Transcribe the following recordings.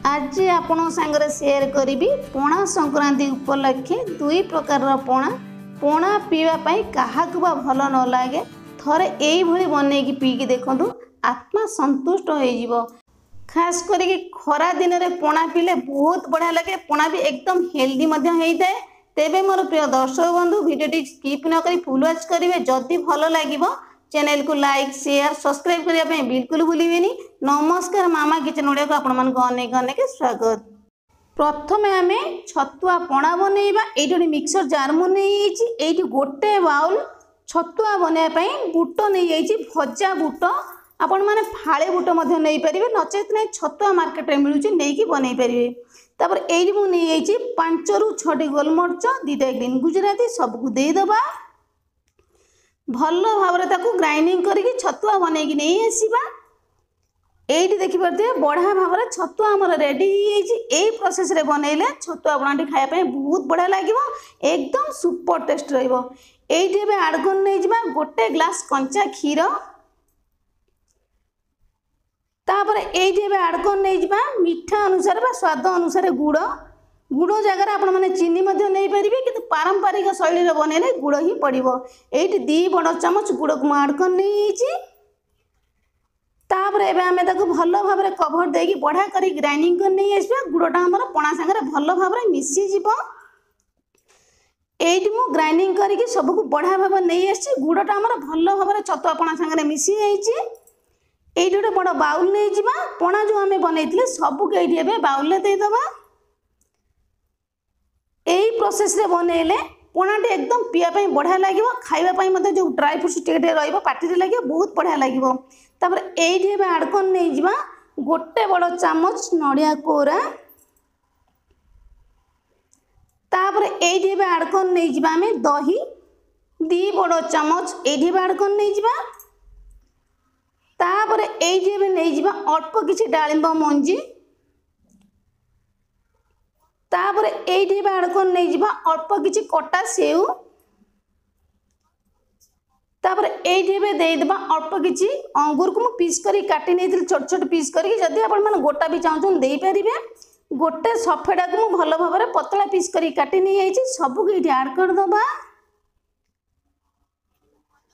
आज आपण सांगरे शेयर करी पणा संक्रांति उपलक्षे दुई प्रकार पणा पणा पीवा क्या भल न लगे थरे यही बन पीकी देखु आत्मा संतुष्ट हो खास करके खरा दिन में पणा पीले बहुत बढ़िया लगे। पणा भी एकदम हेल्दी होता है। तेबे मोर प्रिय दर्शक बंधु वीडियो स्किप न करी फुल वॉच करेंगे। जदि भल लगे चैनल को लाइक शेयर सब्सक्राइब करने बिल्कुल भूलें। नमस्कार मामा किचन ओडिया को आपण अनेक अनेक स्वागत। प्रथम आम छतुआ पणा बनइबा। ये मिक्सर जार मुझे गोटे बाउल छतुआ बनवाई बुट नहीं भजा बुट आपण मैंने फाड़े बुट नहीं पारे नचेत नहीं छतुआ मार्केट में मिलूँ नहीं बनई पारे। तापर ये मुझे 5 ରୁ 6 गोलमरीच 2टा ग्रीन गुजराती सबको देदेबा भल भाव ग्राइंडिंग करके छतुआ बनई नहीं आसवा। ये देखिपे बढ़िया भाव में छतुआ आमर रेडी यही प्रोसेस रे बनइले छतुआ बनाटी खायापी बहुत बढ़िया लगे एकदम सुपर टेस्ट रही। आड कर नहीं गोटे ग्लास कंचा क्षीर तापर ये आड कर नहीं मीठा अनुसार स्वाद अनुसार गुड़ गुड़ जगह आप चीनी नहीं पारे कि पारंपरिक शैली बनइले गुड़ ही पड़ो। ये 2 बड़ चामच गुड़ को आड कर नहीं तापर एम भल भाव में कभर देकी बढ़िया कर ग्राइंडिंग कर नहीं आसवा। गुड़टा आमर पणा सांगे भल भाव में मिसीज ये मु ग्राइंडिंग करके सबको बढ़िया भाव नहीं आसी गुड़टा आमर भल भाव में छतुआ पणा सांगे मिसी जाइए। ये गोटे बड़ बाउल नहीं जावा पणा जो आम बनई सबको ये बाउल देदेबा। यही प्रोसेस रे बनइले पणाटी एकदम पीवाई बढ़िया लगे खावाई जो ड्राई फ्रुट्स टे पार्टी लगे बहुत बढ़िया लगे। तापर ये आड कर नहीं गोटे बड़ चामच नड़िया कोरा तापर ये आड कर नहीं आम दही 2 बड़ चामच ये आड कर नहीं तापर ये नहीं अल्प किसी डालिंब मंजी तापर ये आड कर नहीं अल्प किसी कटा सेव तापर ये देदेबा अल्प किसी अंगूर को मुझे पीस कर काटी नहीं छोट छोट पीस करके जदि आप गोटा भी चाहूँ दे पारे। गोटे सफेदा को मुझे भल भाव में पतला पीस कर काटी नहीं सबको ये आड करदबा।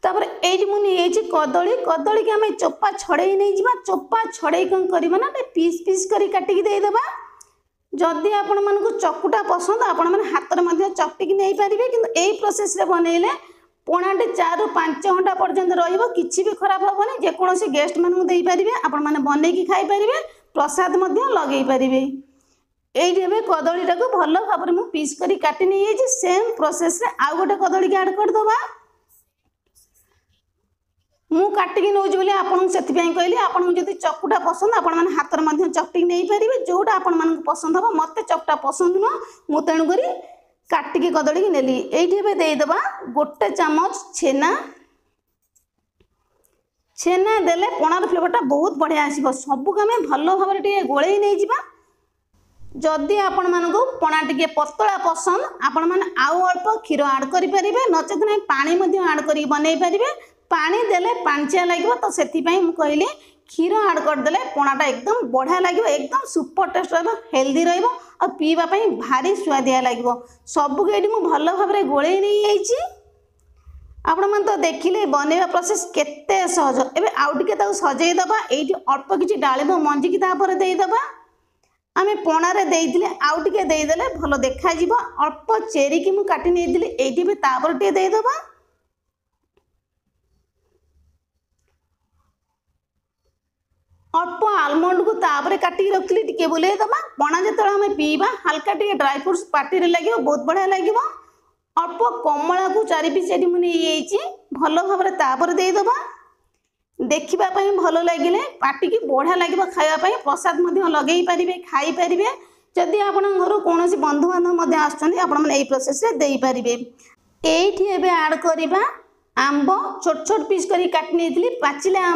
तापर ये मुझे कदली कदली की आम चोपा छड़े नहीं चोपा छड़े कौन करवा ना पीस पीस कर काटिकी देदेबा। जदि आपण मानक चकुटा पसंद आपण मैंने हाथ में चकटिकी नहीं पारे कि यही प्रोसेस रे बनइले पणाटी 4 ରୁ 5 घंटा पर्यंत रही भी खराब हेनी जेकोसी गेस्ट मानू दे पारे आपण मैंने बनईकी खाई पारे प्रसाद लगे पारे। ये कदलीटा को भल भाव में पीस कर काटी नहीं सेम प्रोसेस रे आउ गोटे कदली की आड करदबा। मु काटिकी नौ आपको से कहली आपको जब चकुटा पसंद आपण मैंने हाथ में चकटिकी नहीं पारे जोटा आपण मानक पसंद हम मत चकटा पसंद नुह मु तेणुक काटिकी कदली की नेली। ये देदेबा गोटे चामच छेना छेना देले पणार फ्लेवरटा बहुत बढ़िया आसो सबको आम भल भाव में गोलई नहीं जावा। जदि आपण मानक पणा टे पतला पसंद आपण मैंने आउ अल्प क्षीर आड करें नचेत नहीं पानी आड कर बनई पारे पानी देले पांचिया लगे तो से कहली क्षीर आड करदे पणाटा एकदम बढ़िया लगे एकदम सुपर टेस्ट हेल्दी और पीवाई भारी स्वादिया लगे सबको ये भल भाव में गोलई नहीं आपण मैंने तो देखिले बनइबा प्रोसेस केते सहज। एबे आउ टिके सजेदेबा ये अल्प किसी डालिंब मंजिकी देदेबा आम पणारे देइथिले आउ टिके देदेले भल देखा अल्प चेरी की मुझे काटी नहीं ये तापर टे देदेबा। अल्प आलमंड को तापर काटिक रखी टे बुलेदेबा पणा जो आम पीवा हल्का टे ड्राई फ्रुट्स पार्टी लगे बहुत बढ़िया लगे। अल्प कमला को 4 पीस ये मुझे भल भाव में तापर देदेबा देखापी भल लगे पार्टी की बढ़िया लगे खावाई प्रसाद लगे पारे खाई पारे। जदि आप घर कौन बंधु बांधव आसमें प्रोसेस दे पारे। ये आड करवा आंब छोट छोट पीस कर काटी नहीं पाचिला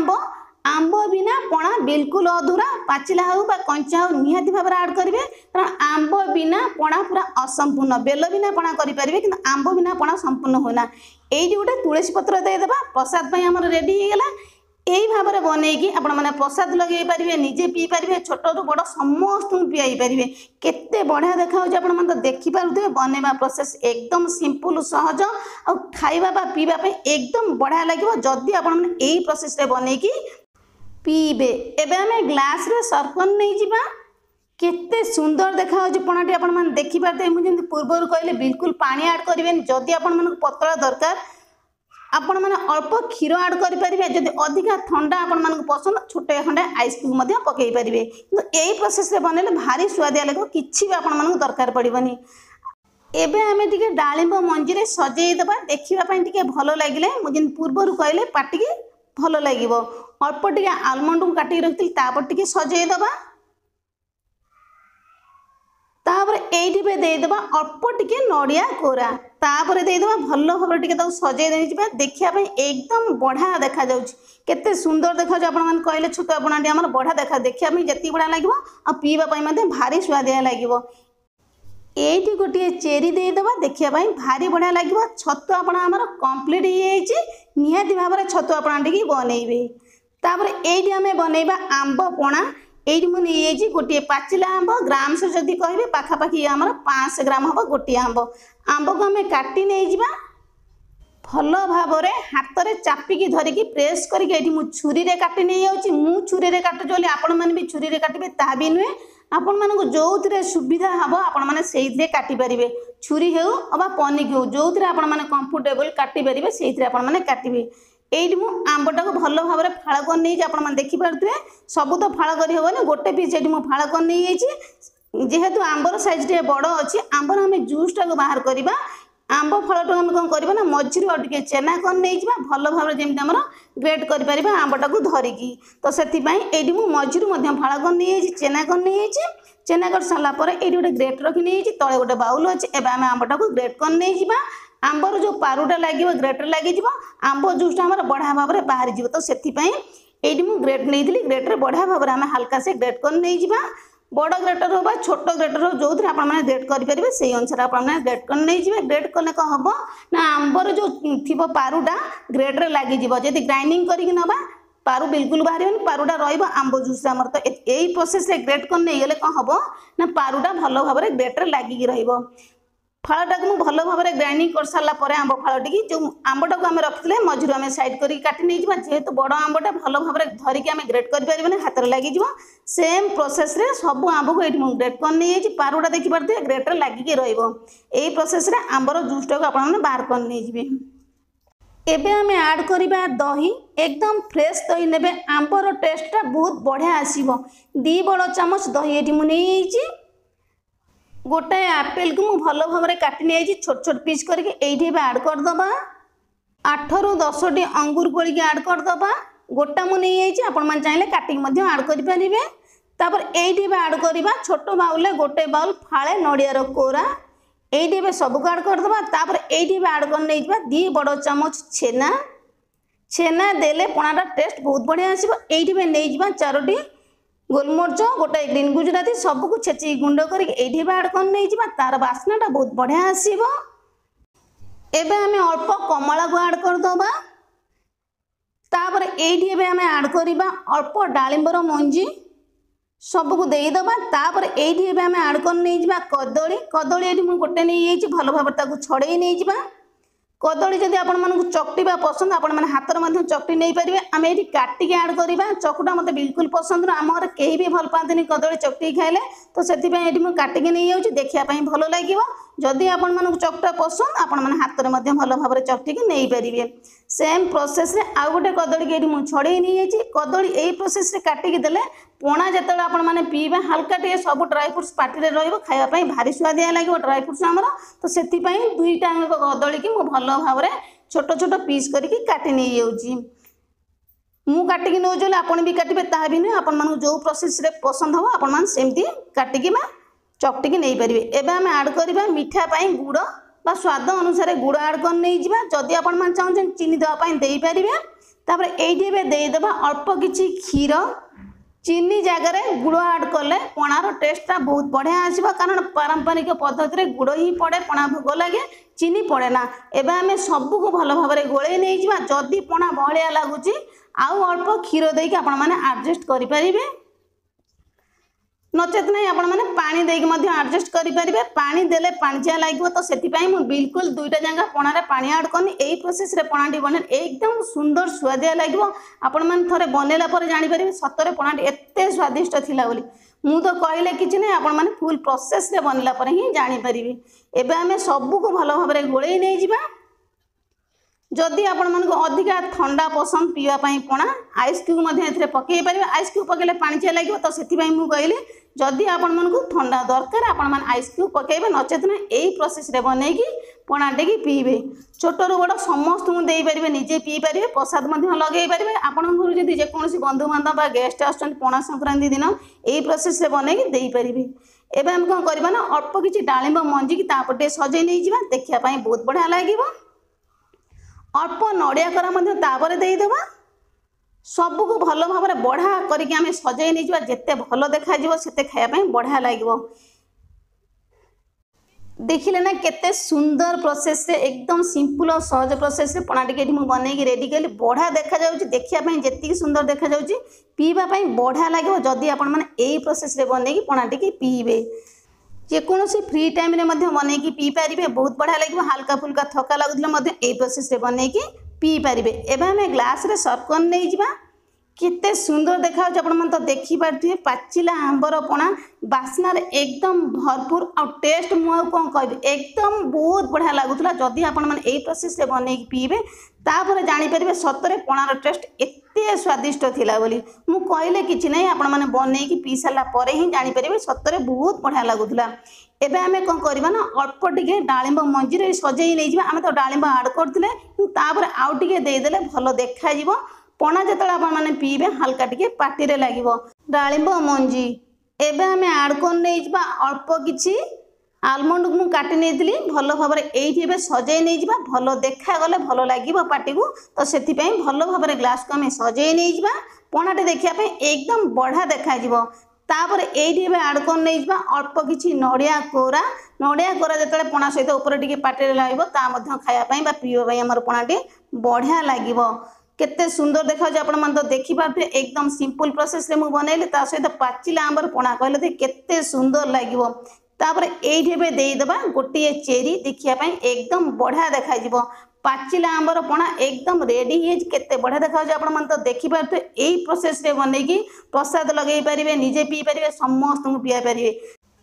आंब बिना पणा बिल्कुल अधूरा पाचिला हो कंचा हो निहाती भाव आड करेंगे कारण आंब बिना पणा पूरा असंपूर्ण बेल बिना पणा करेंगे कि आंब बिना पणा संपूर्ण होना। ये गोटे तुलसी पत्र देदेबा प्रसाद आमर रेडी होगा। यही भाव में बनईकि आपण मैंने प्रसाद लगे पारे निजे पी पारे छोटू बड़ समस्त पी पारे केते बढ़िया देखा आपण मैंने तो देखिपे बनवा प्रोसेस एकदम सिंपल सहज आ खाइबा बा पीवा एकदम बढ़िया लगे जदि आपण मैंने यही प्रोसेस बनईकि पीबे। एबे आमे ग्लास रे सर्फन नहीं जिबा केते सुंदर देखा पणाटी आपण मैंने देखिपारे मुझे पूर्वर कहले बिल्कुल पानी ऐड करें जदि आपण मन पतला दरकार आपण मैंने अल्प क्षीर ऐड करें जदि अधिका ठंडा आपण मन पसंद छोटे खंडे आइस क्यूब पकई पारे कि यही प्रोसेस बनइले भारी स्वादिया लगे किसी भी आपण मन दरकार पड़ोनी। एबे आमे टिके डालिंब मंजी रे सजेई दबा देखिबा टिके भलो लागिले मुझे पूर्वर कहले पाटी के भलो लागिबो अल्प टिके आलमंड को काटी रखिली तापर टिके सजेई दबा तापर एठी पे दे दबा अल्प टिके नड़िया कोरा तापर दे दबा भलो भाबरे टिके ताऊ सजेई देई जिबा देखिया पई एकदम बढ़िया देखा जाउछ केते सुंदर देखा जा आपण मन कहले छतुआ बनाटी हमर बढ़िया देखा देखिया पई जति बढ़िया लागिवो आ पीवा पई मध्ये भारी स्वादिया लागिवो। एठी गोटे चेरी दे दबा देखिया पई भारी बढ़िया लागिवो छतुआ आपण हमर कंप्लीट हो जाईची निहाती भाबरे छतुआ बनाटी की बनइबे। तापर एठी हमें बनइबा आंब पणा एठी मु नहीं गोटे पाचिला आंब ग्राम से जदि कहे पाखापाखि आमर 500 ग्राम हम गोटे आंब आंब को आम काटी नहीं जा भल भाव हाथ में चापिकी धरिकी प्रेस करके छुरी रे काटी नहीं जाऊँगी मु छुरी रे काटुची बोली आपण मैंने भी छुरी रे काटिबे ता भी नुहे आपण मानक जो सुविधा हम आपण मैंने से काटी पारे छुरी हो अबा पनिक हो जो आपण मैंने कंफर्टेबल काटी पारे से आपण मैंने काटिबे। एठी मु आंबटा को भल भाव में फाड़ कर नहीं आपण मैंने देखिपे सब तो फाड़ कर हेनी गोटे पीस ये फाड़ कर नहीं जेहेतु आंबर साइज टे बड़ अच्छी आंबर आम जूसटा को बाहर करवा आंब फलटा आम कौन करवा मझी टे चेना कर नहीं भल भाव जमी आम ग्रेट कर आंबटा को धरिकी तो से मु मझी फाड़ कर नहीं चेना कर नहीं चेना कर सारापर ये गोटे ग्रेट रखी नहीं तले गोटे बाउल अच्छे एवं आम आंबटा को ग्रेट कर नहीं आंबर जो पारुटा लगे ग्रेटर लगे आंब जूसटा आम बढ़िया भाव में बाहरी जी तो से मु ग्रेट नहीं ग्रेटर बढ़िया भाव में आम हल्का से ग्रेट कर नहीं बड़ ग्रेटर हो छोट ग्रेटर हो जो थे आपने ग्रेट करेंगे से अनुसार आपने ग्रेट कर नहीं ग्रेट कले कौन हम ना आंबर जो थी पारुटा ग्रेटर लगे जब ग्राइंडिंग करके नवा पारु बिल्कुल बाहर पारुटा रंब जूस आमर तो यही प्रोसेस ग्रेट कर नहीं गले कौन हम ना पारुटा भल भाव में ग्रेटर लगिकी फलटा को भल भाव में ग्राइंडिंग कर सारापर आंब फलटी जो आंबटा को आम रखी मझी आम साइड कर काटी नहीं जेहेतु बड़ आंबटा भल भाव में धरिकी आम ग्रेट कर हाथ में लगे सेम प्रोसेस रे सब आंब को ये ग्रेट कर नहीं पारुटा देखिपे ग्रेटर लगिकी रही प्रोसेस रे आंबर जूसटा को आपने बाहर कर नहीं एबे आम ऐड करवा दही एकदम फ्रेश दही ने आंबर टेस्टा बहुत बढ़िया आसो 2 बड़ चामच दही ये मुझे गोटे आपेल को मुझे भल भाव में काटी नहीं छोट छोट पीस करके ऐड करदबा 8 ରୁ 10 टी अंगूर गोलिक ऐड करदबा गोटा मु नहीं आपण मैंने चाहिए काटिक ऐड करेंगे तापर ये ऐड करवा छोट बाउल गोटे बाउल फाड़े नड़ियार कोरा ये सबको ऐड करदबा तापर ये ऐड कर नहीं 2 बड़ चामच छेना छेना देले पणाटा टेस्ट बहुत बढ़िया आसो ये नहीं 4टी गोलमरिच गोटे ग्रीन गुजराती सबको छेची गुंड करके ऐड कर नहीं तार बास्नाटा बहुत बढ़िया आसो। एबे आमे अल्प कमला को ऐड करदबा तापर ये आमे ऐड करवा अल्प डालिंबर मंजी सबको देदबा तापर ये आमे ऐड कर नहीं कदली कदली ये गोटे नहीं भल भाव छड़े नहीं कदली जदि आपण मानक चकटिबा पसंद आपण माने हाथ में चकटी नहीं पारे आम ये काटिक ऐड करवा चकुटा मत बिल्कुल पसंद न आम कहीं भी भल पाते कदली चकटी खाइले तो से काटिक नहीं जाऊँगी देखापी भल लगे जदि आपण मानक चकटा पसंद आपण मैंने हाथ में भल भाव में चकटिक नहीं पारे सेम प्रोसेस रे आउ गोटे कदली के ये छड़े नहीं कदली यही प्रोसेस रे काटिक देले पणा जो आपण मैंने पीबे हल्का टे सब ड्राई फ्रुट्स पार्टी खायापी भारी स्वादिया लगे ड्राई फ्रुट्स आमर तो से 2टा कदली की भल भाव में छोट छोट पीस करके काटी नहीं जाऊँगी मु काटिक नौजले आपण भी काटे ता भी नुहे आपण मानक जो प्रोसेस रे पसंद हो आपण मान सेमती काटिकी चकटिक नहीं पारे। एबे आम ऐड करवा मीठा पाई गुड़ बा स्वाद अनुसार गुड़ ऐड कर नहीं जदि आपण मान चाहते चीनी देवाई दे पारे तापर ये देदेबा अल्प किछि क्षीर चीनी जगार गुड़ ऐड कले पणार टेस्टा बहुत बढ़िया आसो कारण पारंपरिक पद्धति गुड़ ही पड़े पणा भोग लगे चीनी पड़े ना। एबे आमे सबको भल भाव में गोले नहीं जदि पणा बहलिया लगुच आउ अल्प क्षीर देकी आपण माने एडजस्ट करि परिबे नचेत नहीं आपण माने पानी देकी मध्य एडजस्ट करि परिबे पानी देले पाणिचिया लागो तो सेति पई मु बिल्कुल दुईटा जंगा पणा रे पानी ऐड करनी एई प्रोसेस रे पणाटी बने एकदम सुंदर स्वादिया लागो आपण माने थरे बनेला पर जानि परिबे सतरे पणाटी एत्ते स्वादिष्ट थिला बोली मु तो कहले किछि नै आपण माने फुल प्रोसेस रे बनला पर ही जानि परिबे एबे हमें सबु को भलो भाबरे गोळेई नै जिबा जदि आपण मन को अधिका ठंडा पसंद पीवा पई पणा आइस क्यूब मध्ये एथरे पकेई परिबे आइस क्यूब पकेले पानी चे लागो तो सेति पई मु कहले जदि आपण मन को ठंडा दरकार आपण मन आइस क्यूब पकेबे नचेत ना एई प्रोसेस रे बनेकी पणाटे की पीबे छोट रु बड़ समस्त को देई परिबे निजे पी परिबे प्रसाद मध्ये लगेई परिबे आपण घर जदि जे कोनोसी बंधु बांधव बा गेस्ट आछन पणा संक्रांति दिन एई प्रोसेस रे बनेकी देई परिबे एबे हम कोन करबा ना अल्प किछि डालिंब मंजी की तापटे सजै नै जिबा देखिया पई बहुत बढ़िया लागिबो अल्प नड़िया करा मध्य तापर देदेबा सबू को भल भाव बढ़ा करके आम सजाई नहीं जावा जिते भल देखा सेते खायापी बढ़िया लगे देखिले ना केते सुंदर प्रोसेस रे एकदम सिंपल और सहज प्रोसेस रे पणा टिके बनई रेडी कली बढ़िया देखा जाउची देखिया जी सुंदर देखा जाउची पीवा पई बढ़िया लगे जदि आपण माने एई प्रोसेस रे बनई पणा टिके पीबे जेकोसी फ्री टाइम रे मध्य बनई पी पारे बहुत बढ़िया लगे हल्का फुल्का थका लगुले ए प्रोसेस रे बनई पी पारे एवं आम ग्लास रे सर्व कर नहीं जावा केते सुंदर देखा आपण मन तो देखी पारे पाचिला आंबर पणा बास्नार एकदम भरपूर आ टेस्ट मु कौन कह एकदम बहुत बढ़िया लगुला जदि आपण मैंने यही प्रोसेस रे बनई पीबे तापर जानीपर सतरे पणार टेस्ट एते स्वादिष्ट थिला बोली मु कहले किछि नै आपण माने बनई पी सारा पर ही जानीपर सतरे बहुत बढ़िया लगुला एबे आमे कोन करबा ना अल्प टिके डालिंब मंजी रे सजई नै जिबा आमे तो डालिंब ऐड करथिले तापर आउ टिके दे देले भलो देखा जिवो पणा जतले आपण माने पीबे हल्का टिके पाटी रे लागिवो डालिंब मंजी एबे आमे ऐड कर नै जिबा अल्प किछि आलमंड को मुझे काटी नहीं भल भाव ये सजाई नहीं जा भल देखा गले भल लगे पार्टी को तो से भल भाव ग्लास को आम सजाई नहीं जा पणाटे देखापी एकदम बढ़िया देखा तापर ये आड कर नहीं जा अल्प किसी नड़िया कोरा जो पणा सहित ऊपर टे पाटे लगे खायापी पीवाई आम पणाटे बढ़िया लगे केते सुंदर देखा आपण मन तो देखी पारे एकदम सिंपल प्रोसेस रे मु बनैले ता सहित पाचिला आंबर पणा कहले केते सुंदर लगे तापर ये देदेबा गोटे चेरी देखापी एकदम बढ़िया देखा पाचिला आंबर पणा एकदम रेडी केते बढ़िया देखा आपण मन तो देखी पारे यही प्रोसेस रे बनई प्रसाद लगे पारे निजे पी पारे समस्त को पी पारे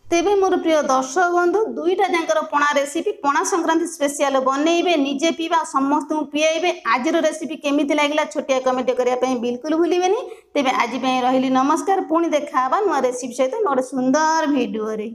तेबे मोर प्रिय दर्शक बंधु दुईटा जाकर पणा रेसिपी पणा संक्रांति स्पेशल बनइबे निजे पीवा समस्त को पियाइबे आज रेसिपी केमिति लागला छोटिया कमेंट करने बिल्कुल भूलिबेनी तेबे आज रही नमस्कार पुणी देखा नुआ रेसिपी सहित नोट सुंदर वीडियो रे।